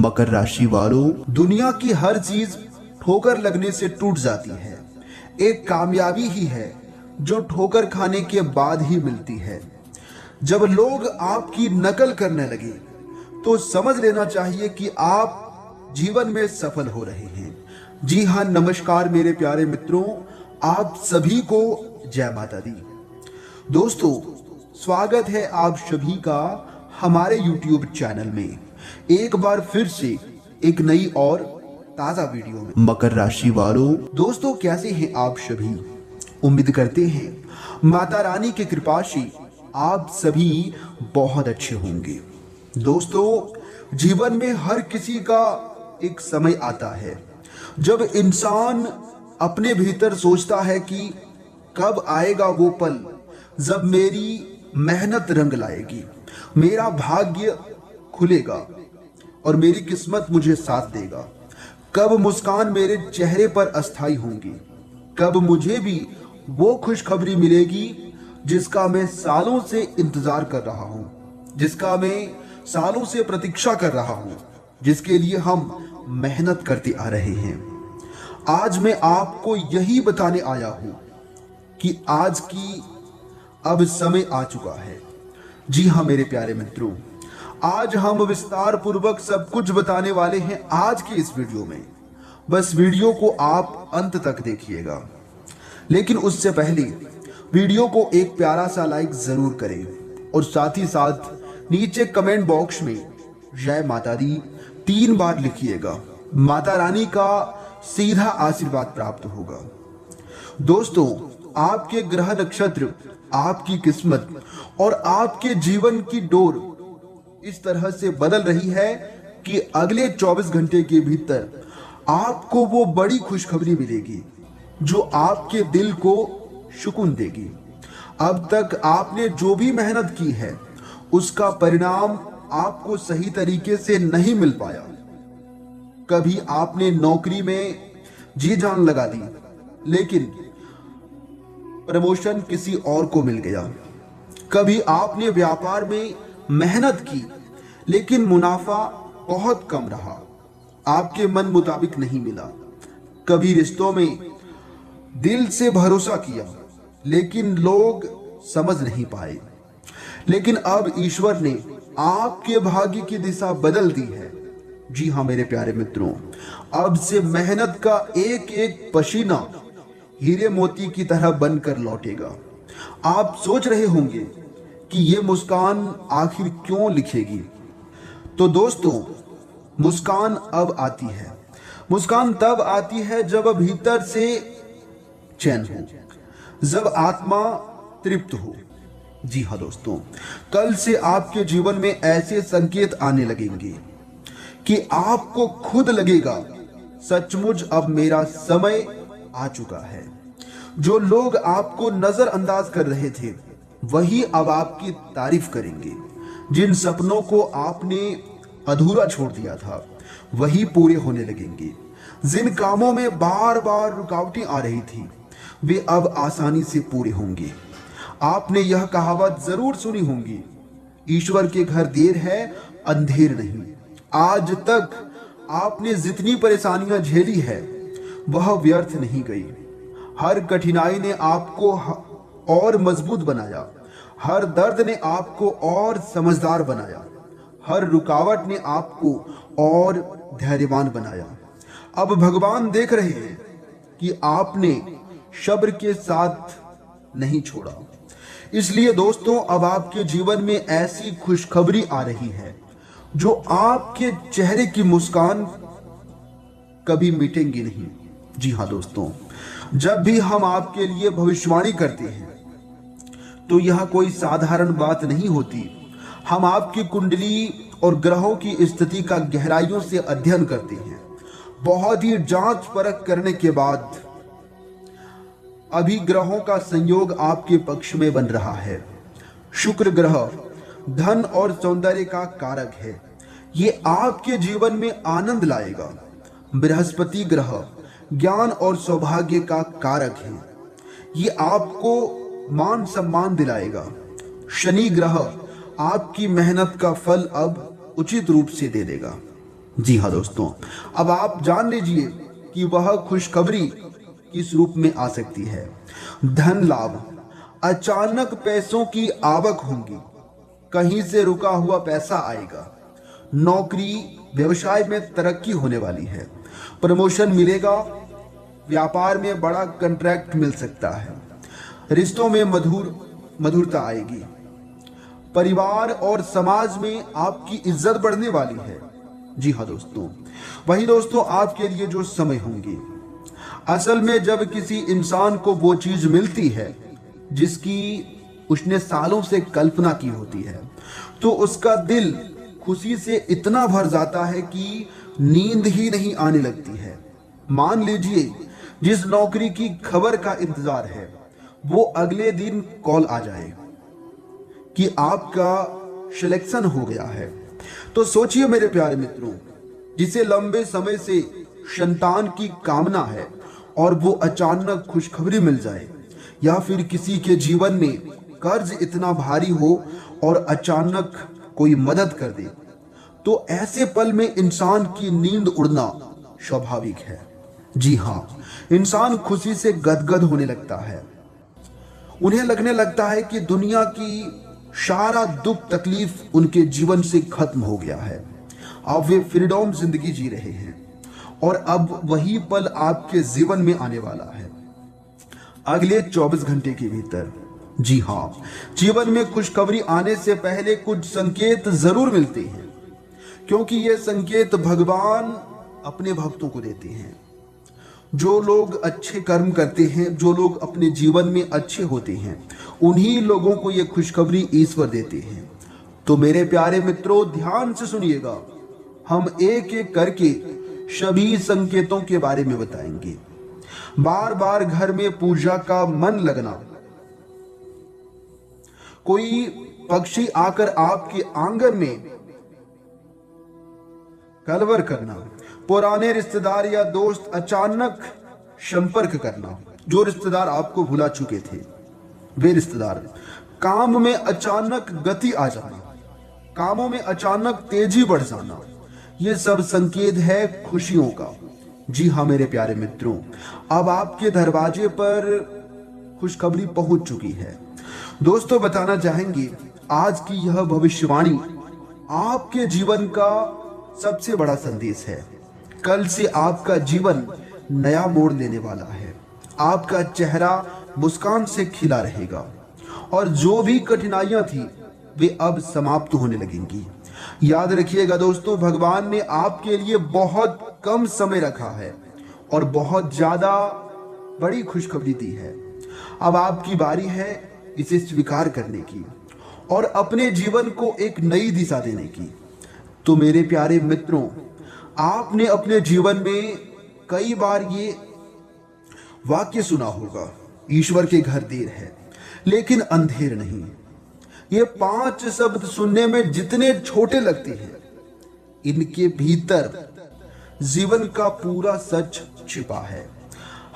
मकर राशि वालों, दुनिया की हर चीज ठोकर लगने से टूट जाती है। एक कामयाबी ही है जो ठोकर खाने के बाद ही मिलती है। जब लोग आपकी नकल करने लगे तो समझ लेना चाहिए कि आप जीवन में सफल हो रहे हैं। जी हाँ, नमस्कार मेरे प्यारे मित्रों, आप सभी को जय माता दी। दोस्तों, स्वागत है आप सभी का हमारे YouTube चैनल में एक बार फिर से एक नई और ताजा वीडियो में। मकर राशि वालों, दोस्तों कैसे हैं आप सभी? उम्मीद करते हैं माता रानी की कृपा से आप सभी बहुत अच्छे होंगे। दोस्तों, जीवन में हर किसी का एक समय आता है जब इंसान अपने भीतर सोचता है कि कब आएगा वो पल जब मेरी मेहनत रंग लाएगी, मेरा भाग्य खुलेगा और मेरी किस्मत मुझे साथ देगा। कब मुस्कान मेरे चेहरे पर अस्थाई होंगी, कब मुझे भी वो खुशखबरी मिलेगी जिसका मैं सालों से इंतजार कर रहा हूं, जिसका मैं सालों से प्रतीक्षा कर रहा हूं, जिसके लिए हम मेहनत करते आ रहे हैं। आज मैं आपको यही बताने आया हूं कि आज की अब समय आ चुका है। जी हाँ मेरे प्यारे मित्रों, आज हम विस्तार पूर्वक सब कुछ बताने वाले हैं आज की इस वीडियो में। बस वीडियो को आप अंत तक देखिएगा, लेकिन उससे पहले वीडियो को एक प्यारा सा लाइक जरूर करें और साथ ही साथ नीचे कमेंट बॉक्स में जय माता दी 3 बार लिखिएगा। माता रानी का सीधा आशीर्वाद प्राप्त होगा। दोस्तों, आपके ग्रह नक्षत्र, आपकी किस्मत और आपके जीवन की डोर इस तरह से बदल रही है कि अगले 24 घंटे के भीतर आपको वो बड़ी खुशखबरी मिलेगी जो आपके दिल को सुकून देगी। अब तक आपने जो भी मेहनत की है उसका परिणाम आपको सही तरीके से नहीं मिल पाया। कभी आपने नौकरी में जी जान लगा दी, लेकिन प्रमोशन किसी और को मिल गया। कभी आपने व्यापार में मेहनत की, लेकिन मुनाफा बहुत कम रहा, आपके मन मुताबिक नहीं मिला। कभी रिश्तों में दिल से भरोसा किया, लेकिन लोग समझ नहीं पाए। लेकिन अब ईश्वर ने आपके भाग्य की दिशा बदल दी है। जी हाँ मेरे प्यारे मित्रों, अब से मेहनत का एक एक पसीना हीरे मोती की तरह बनकर लौटेगा। आप सोच रहे होंगे कि ये मुस्कान आखिर क्यों लिखेगी? तो दोस्तों, मुस्कान अब आती है। मुस्कान तब आती है जब भीतर से चैन हो, जब आत्मा तृप्त हो। जी हाँ दोस्तों, कल से आपके जीवन में ऐसे संकेत आने लगेंगे कि आपको खुद लगेगा सचमुच अब मेरा समय आ चुका है। जो लोग आपको नजरअंदाज कर रहे थे वही अब आपकी तारीफ करेंगे। जिन सपनों को आपने अधूरा छोड़ दिया था वही पूरे होने लगेंगे। जिन कामों में बार बार रुकावटें आ रही थी वे अब आसानी से पूरे होंगे। आपने यह कहावत जरूर सुनी होगी, ईश्वर के घर देर है अंधेर नहीं। आज तक आपने जितनी परेशानियां झेली है वह व्यर्थ नहीं गई। हर कठिनाई ने आपको और मजबूत बनाया, हर दर्द ने आपको और समझदार बनाया, हर रुकावट ने आपको और धैर्यवान बनाया। अब भगवान देख रहे हैं कि आपने सब्र के साथ नहीं छोड़ा। इसलिए दोस्तों, अब आपके जीवन में ऐसी खुशखबरी आ रही है जो आपके चेहरे की मुस्कान कभी मिटेंगी नहीं। जी हाँ दोस्तों, जब भी हम आपके लिए भविष्यवाणी करते हैं तो यह कोई साधारण बात नहीं होती। हम आपकी कुंडली और ग्रहों की स्थिति का गहराइयों से अध्ययन करते हैं। बहुत ही जांच परख करने के बाद अभी ग्रहों का संयोग आपके पक्ष में बन रहा है। शुक्र ग्रह धन और सौंदर्य का कारक है, ये आपके जीवन में आनंद लाएगा। बृहस्पति ग्रह ज्ञान और सौभाग्य का कारक है, ये आपको मान सम्मान दिलाएगा। शनि ग्रह आपकी मेहनत का फल अब उचित रूप से दे देगा। जी हाँ दोस्तों, अब आप जान लीजिए कि वह खुशखबरी किस रूप में आ सकती है। धन लाभ, अचानक पैसों की आवक होगी, कहीं से रुका हुआ पैसा आएगा। नौकरी व्यवसाय में तरक्की होने वाली है, प्रमोशन मिलेगा, व्यापार में बड़ा कॉन्ट्रैक्ट मिल सकता है। रिश्तों में मधुरता आएगी। परिवार और समाज में आपकी इज्जत बढ़ने वाली है। जी हाँ दोस्तों, वही दोस्तों आपके लिए जो समय होंगे, असल में जब किसी इंसान को वो चीज मिलती है जिसकी उसने सालों से कल्पना की होती है, तो उसका दिल खुशी से इतना भर जाता है कि नींद ही नहीं आने लगती है। मान लीजिए जिस नौकरी की खबर का इंतजार है, वो अगले दिन कॉल आ जाए कि आपका सिलेक्शन हो गया है, तो सोचिए मेरे प्यारे मित्रों, जिसे लंबे समय से संतान की कामना है और वो अचानक खुशखबरी मिल जाए, या फिर किसी के जीवन में कर्ज इतना भारी हो और अचानक कोई मदद कर दे, तो ऐसे पल में इंसान की नींद उड़ना स्वाभाविक है। जी हाँ, इंसान खुशी से गदगद होने लगता है। उन्हें लगने लगता है कि दुनिया की सारा दुख तकलीफ उनके जीवन से खत्म हो गया है। अब वे फ्रीडम जिंदगी जी रहे हैं और अब वही पल आपके जीवन में आने वाला है अगले 24 घंटे के भीतर। जी हाँ, जीवन में खुशखबरी आने से पहले कुछ संकेत जरूर मिलते हैं, क्योंकि ये संकेत भगवान अपने भक्तों को देते हैं। जो लोग अच्छे कर्म करते हैं, जो लोग अपने जीवन में अच्छे होते हैं, उन्हीं लोगों को ये खुशखबरी ईश्वर देते हैं। तो मेरे प्यारे मित्रों, ध्यान से सुनिएगा, हम एक एक करके सभी संकेतों के बारे में बताएंगे। बार बार घर में पूजा का मन लगना, कोई पक्षी आकर आपके आंगन में कलवर करना, पुराने रिश्तेदार या दोस्त अचानक संपर्क करना, जो रिश्तेदार आपको भुला चुके थे वे रिश्तेदार, काम में अचानक गति आ जाना, कामों में अचानक तेजी बढ़ जाना, ये सब संकेत है खुशियों का। जी हाँ मेरे प्यारे मित्रों, अब आपके दरवाजे पर खुशखबरी पहुंच चुकी है। दोस्तों बताना चाहेंगे, आज की यह भविष्यवाणी आपके जीवन का सबसे बड़ा संदेश है। कल से आपका जीवन नया मोड़ लेने वाला है। आपका चेहरा मुस्कान से खिला रहेगा और जो भी कठिनाइयां थी वे अब समाप्त होने लगेंगी। याद रखिएगा दोस्तों, भगवान ने आपके लिए बहुत कम समय रखा है और बहुत ज्यादा बड़ी खुशखबरी दी है। अब आपकी बारी है इसे स्वीकार करने की और अपने जीवन को एक नई दिशा देने की। तो मेरे प्यारे मित्रों, आपने अपने जीवन में कई बार ये वाक्य सुना होगा, ईश्वर के घर देर है लेकिन अंधेर नहीं। ये 5 शब्द सुनने में जितने छोटे लगते हैं, इनके भीतर जीवन का पूरा सच छिपा है।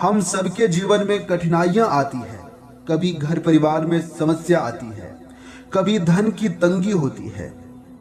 हम सबके जीवन में कठिनाइयां आती हैं, कभी घर परिवार में समस्या आती है, कभी धन की तंगी होती है,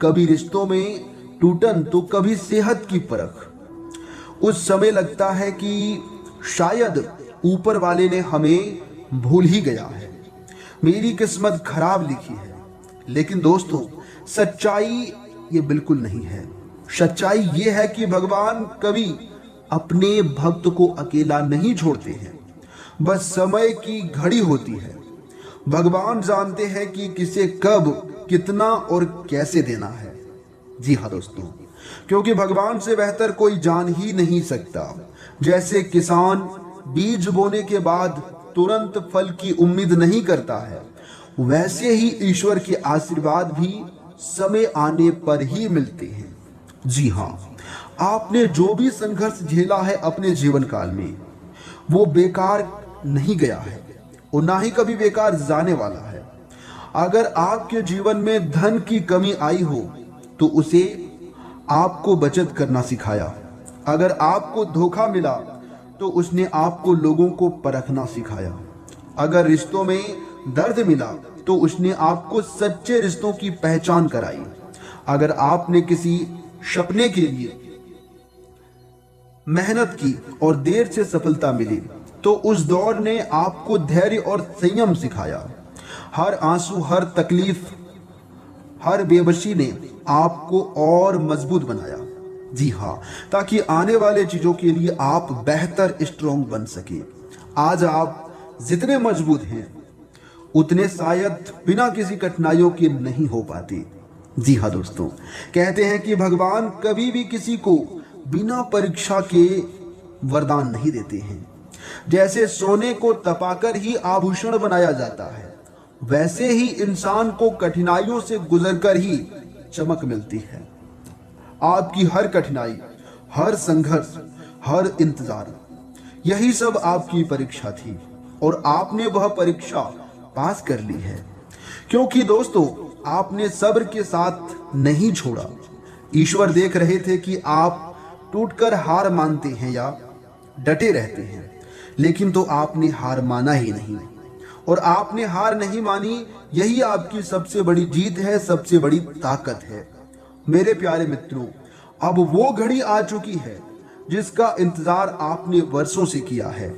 कभी रिश्तों में टूटन, तो कभी सेहत की परख। उस समय लगता है कि शायद ऊपर वाले ने हमें भूल ही गया है, मेरी किस्मत खराब लिखी है। लेकिन दोस्तों, सच्चाई ये बिल्कुल नहीं है। सच्चाई ये है कि भगवान कभी अपने भक्त को अकेला नहीं छोड़ते हैं, बस समय की घड़ी होती है। भगवान जानते हैं कि किसे कब कितना और कैसे देना है। जी हाँ दोस्तों, क्योंकि भगवान से बेहतर कोई जान ही नहीं सकता। जैसे किसान बीज बोने के बाद तुरंत फल की उम्मीद नहीं करता है, वैसे ही ईश्वर के आशीर्वाद भी समय आने पर ही मिलते हैं। जी हाँ, आपने जो भी संघर्ष झेला है अपने जीवन काल में, वो बेकार नहीं गया है और ना ही कभी बेकार जाने वाला है। अगर आपके जीवन में धन की कमी आई हो तो उसे आपको बचत करना सिखाया। अगर आपको धोखा मिला तो उसने आपको लोगों को परखना सिखाया। अगर रिश्तों में दर्द मिला तो उसने आपको सच्चे रिश्तों की पहचान कराई। अगर आपने किसी सपने के लिए मेहनत की और देर से सफलता मिली, तो उस दौर ने आपको धैर्य और संयम सिखाया। हर आंसू, हर तकलीफ, हर बेबसी ने आपको और मजबूत बनाया। जी हाँ, ताकि आने वाले चीजों के लिए आप बेहतर स्ट्रॉन्ग बन सके। आज आप जितने मजबूत हैं उतने शायद बिना किसी कठिनाइयों के नहीं हो पाते। जी हाँ दोस्तों, कहते हैं कि भगवान कभी भी किसी को बिना परीक्षा के वरदान नहीं देते हैं। जैसे सोने को तपाकर ही आभूषण बनाया जाता है, वैसे ही इंसान को कठिनाइयों से गुजरकर ही चमक मिलती है। आपकी हर कठिनाई, हर संघर्ष, हर इंतजार, यही सब आपकी परीक्षा थी और आपने वह परीक्षा पास कर ली है। क्योंकि दोस्तों, आपने सब्र के साथ नहीं छोड़ा। ईश्वर देख रहे थे कि आप टूटकर हार मानते हैं या डटे रहते हैं, लेकिन तो आपने हार माना ही नहीं। और आपने हार नहीं मानी, यही आपकी सबसे बड़ी जीत है, सबसे बड़ी ताकत है। मेरे प्यारे मित्रों, अब वो घड़ी आ चुकी है जिसका इंतजार आपने वर्षों से किया है।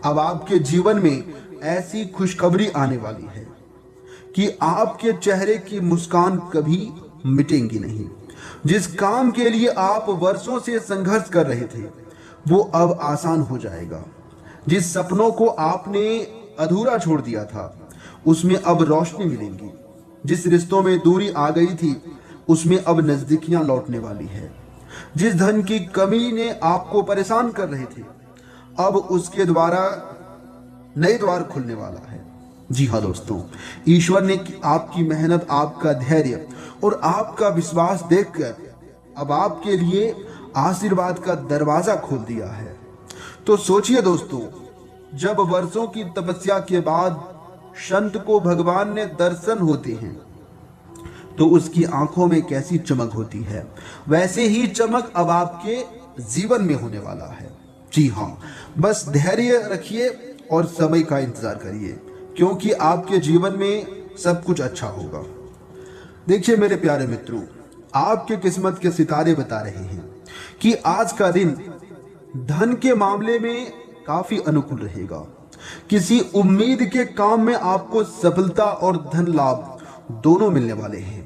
अब आपके जीवन में ऐसी खुशखबरी आने वाली है कि आपके चेहरे की मुस्कान कभी मिटेंगी नहीं। जिस काम के लिए आप वर्षों से संघर्ष कर रहे थे, वो अब आसान हो जाएगा। जिस सपनों को आपने अधूरा छोड़ दिया था, उसमें अब रोशनी मिलेंगी। जिस रिश्तों में दूरी आ गई थी, उसमें अब नजदीकियां लौटने वाली है। जिस धन की कमी ने आपको परेशान कर रहे थे, अब उसके द्वारा नए द्वार खुलने वाला है। जी हाँ दोस्तों, ईश्वर ने आपकी मेहनत, आपका धैर्य और आपका विश्वास देखकर अब आपके लिए आशीर्वाद का दरवाजा खोल दिया है। तो सोचिए दोस्तों, जब वर्षों की तपस्या के बाद संत को भगवान ने दर्शन होते हैं, तो उसकी आंखों में कैसी चमक होती है, वैसे ही चमक अब आपके जीवन में होने वाला है। जी हाँ, बस धैर्य रखिए और समय का इंतजार करिए, क्योंकि आपके जीवन में सब कुछ अच्छा होगा। देखिए मेरे प्यारे मित्रों, आपके किस्मत के सितारे बता रहे हैं कि आज का दिन धन के मामले में काफी अनुकूल रहेगा। किसी उम्मीद के काम में आपको सफलता और धन लाभ दोनों मिलने वाले हैं।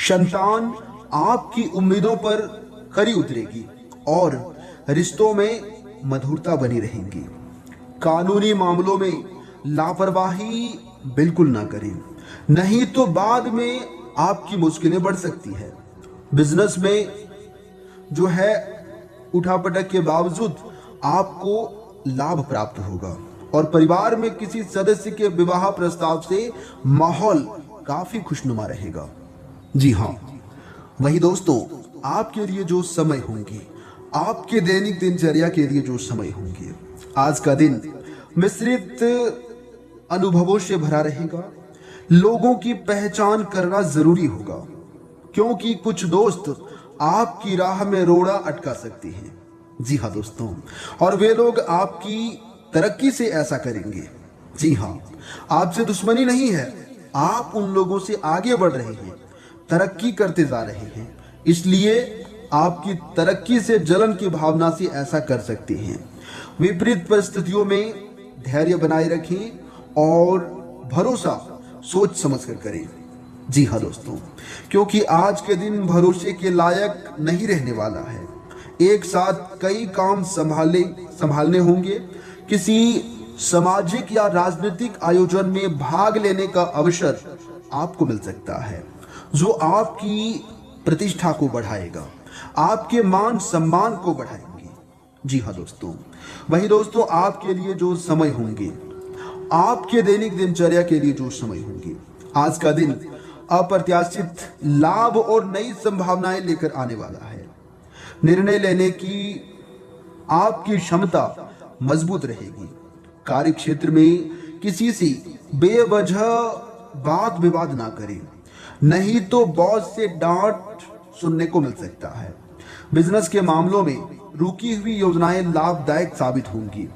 संतान आपकी उम्मीदों पर खरी उतरेगी और रिश्तों में मधुरता बनी रहेगी। कानूनी मामलों में लापरवाही बिल्कुल ना करें, नहीं तो बाद में आपकी मुश्किलें बढ़ सकती है। बिजनेस में जो है उठापटक के बावजूद आपको लाभ प्राप्त होगा और परिवार में किसी सदस्य के विवाह प्रस्ताव से माहौल काफी खुशनुमा रहेगा। जी हाँ, वही दोस्तों, आपके लिए जो समय होंगे, आपके दैनिक दिनचर्या के लिए जो समय होंगे, आज का दिन मिश्रित अनुभवों से भरा रहेगा। लोगों की पहचान करना जरूरी होगा, क्योंकि कुछ दोस्त आपकी राह में रोड़ा अटका सकते हैं। जी हाँ दोस्तों, और वे लोग आपकी तरक्की से ऐसा करेंगे। जी हाँ, आपसे दुश्मनी नहीं है, आप उन लोगों से आगे बढ़ रहे हैं, तरक्की करते जा रहे हैं, इसलिए आपकी तरक्की से जलन की भावना से ऐसा कर सकते हैं। विपरीत परिस्थितियों में धैर्य बनाए रखें और भरोसा सोच समझ कर करें। जी हाँ दोस्तों, क्योंकि आज के दिन भरोसे के लायक नहीं रहने वाला है। एक साथ कई काम संभालने होंगे। किसी सामाजिक या राजनीतिक आयोजन में भाग लेने का अवसर आपको मिल सकता है, जो आपकी प्रतिष्ठा को बढ़ाएगा, आपके मान सम्मान को बढ़ाएंगे। जी हाँ दोस्तों, वही दोस्तों, आपके लिए जो समय होंगे, आपके दैनिक दिनचर्या के लिए जो समय होंगे, आज का दिन अप्रत्याशित लाभ और नई संभावनाएं लेकर आने वाला है। निर्णय लेने की आपकी क्षमता मजबूत रहेगी। कार्य क्षेत्र में किसी से बेवजह वाद विवाद ना करें, नहीं तो बॉस से डांट सुनने को मिल सकता है। बिजनेस के मामलों में रुकी हुई योजनाएं लाभदायक साबित होंगी।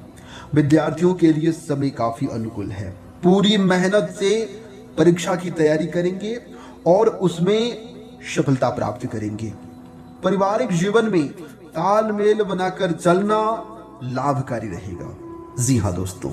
विद्यार्थियों के लिए समय काफी अनुकूल है। पूरी मेहनत से परीक्षा की तैयारी करेंगे और उसमें सफलता प्राप्त करेंगे। पारिवारिक जीवन में तालमेल बनाकर चलना लाभकारी रहेगा। जी हाँ दोस्तों,